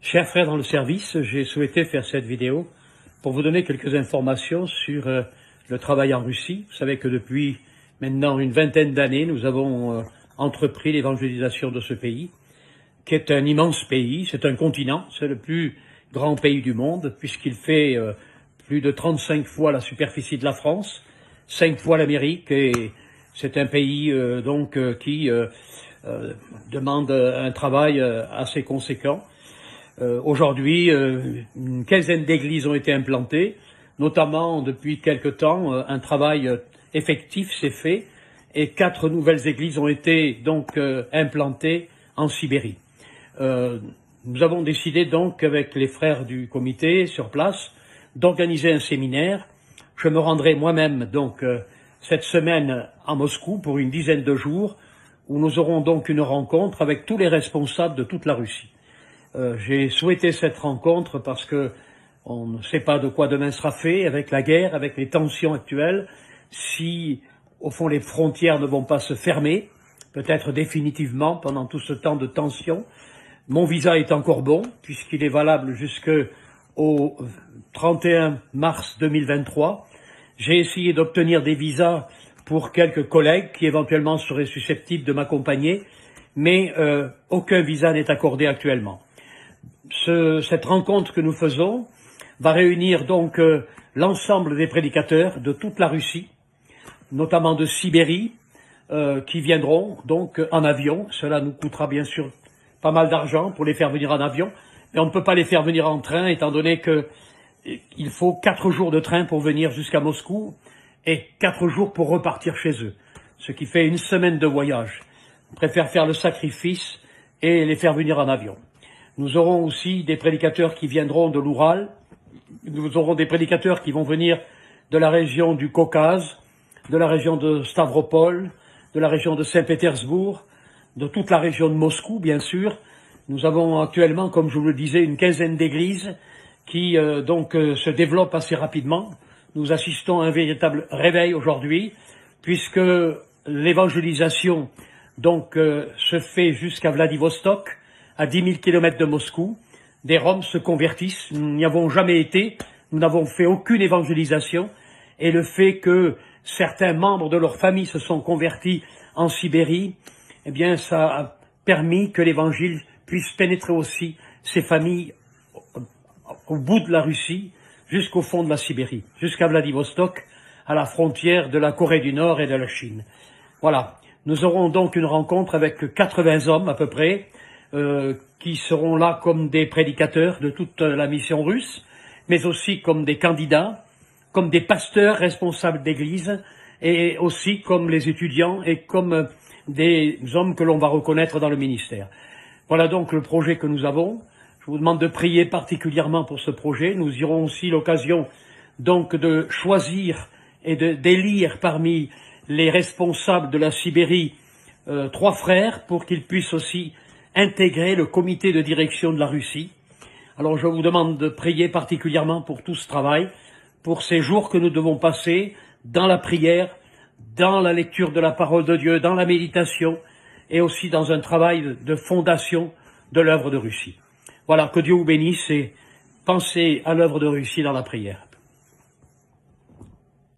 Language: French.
Chers frères dans le service, j'ai souhaité faire cette vidéo pour vous donner quelques informations sur le travail en Russie. Vous savez que depuis maintenant une vingtaine d'années, nous avons entrepris l'évangélisation de ce pays, qui est un immense pays, c'est un continent, c'est le plus grand pays du monde, puisqu'il fait plus de 35 fois la superficie de la France, 5 fois l'Amérique, et c'est un pays qui demande un travail assez conséquent. Aujourd'hui, une quinzaine d'églises ont été implantées, notamment depuis quelque temps, un travail effectif s'est fait et 4 nouvelles églises ont été donc implantées en Sibérie. Nous avons décidé donc avec les frères du comité sur place d'organiser un séminaire. Je me rendrai moi-même donc cette semaine à Moscou pour une dizaine de jours où nous aurons donc une rencontre avec tous les responsables de toute la Russie. J'ai souhaité cette rencontre parce que on ne sait pas de quoi demain sera fait avec la guerre, avec les tensions actuelles, si au fond les frontières ne vont pas se fermer, peut-être définitivement pendant tout ce temps de tension. Mon visa est encore bon puisqu'il est valable jusqu'au 31 mars 2023. J'ai essayé d'obtenir des visas pour quelques collègues qui éventuellement seraient susceptibles de m'accompagner, mais aucun visa n'est accordé actuellement. Cette rencontre que nous faisons va réunir donc l'ensemble des prédicateurs de toute la Russie, notamment de Sibérie, qui viendront donc en avion. Cela nous coûtera bien sûr pas mal d'argent pour les faire venir en avion, mais on ne peut pas les faire venir en train étant donné qu'il faut 4 jours de train pour venir jusqu'à Moscou et 4 jours pour repartir chez eux, ce qui fait une semaine de voyage. On préfère faire le sacrifice et les faire venir en avion. Nous aurons aussi des prédicateurs qui viendront de l'Oural, nous aurons des prédicateurs qui vont venir de la région du Caucase, de la région de Stavropol, de la région de Saint-Pétersbourg, de toute la région de Moscou, bien sûr. Nous avons actuellement, comme je vous le disais, une quinzaine d'églises qui se développent assez rapidement. Nous assistons à un véritable réveil aujourd'hui, puisque l'évangélisation se fait jusqu'à Vladivostok, à 10 000 km de Moscou. Des Roms se convertissent, nous n'y avons jamais été, nous n'avons fait aucune évangélisation, et le fait que certains membres de leur famille se sont convertis en Sibérie, eh bien ça a permis que l'évangile puisse pénétrer aussi ces familles au bout de la Russie, jusqu'au fond de la Sibérie, jusqu'à Vladivostok, à la frontière de la Corée du Nord et de la Chine. Voilà, nous aurons donc une rencontre avec 80 hommes à peu près, qui seront là comme des prédicateurs de toute la mission russe, mais aussi comme des candidats, comme des pasteurs responsables d'église, et aussi comme les étudiants et comme des hommes que l'on va reconnaître dans le ministère. Voilà donc le projet que nous avons. Je vous demande de prier particulièrement pour ce projet. Nous aurons aussi l'occasion donc de choisir et d'élire parmi les responsables de la Sibérie 3 frères pour qu'ils puissent aussi intégrer le comité de direction de la Russie. Alors je vous demande de prier particulièrement pour tout ce travail, pour ces jours que nous devons passer dans la prière, dans la lecture de la parole de Dieu, dans la méditation et aussi dans un travail de fondation de l'œuvre de Russie. Voilà, que Dieu vous bénisse et pensez à l'œuvre de Russie dans la prière.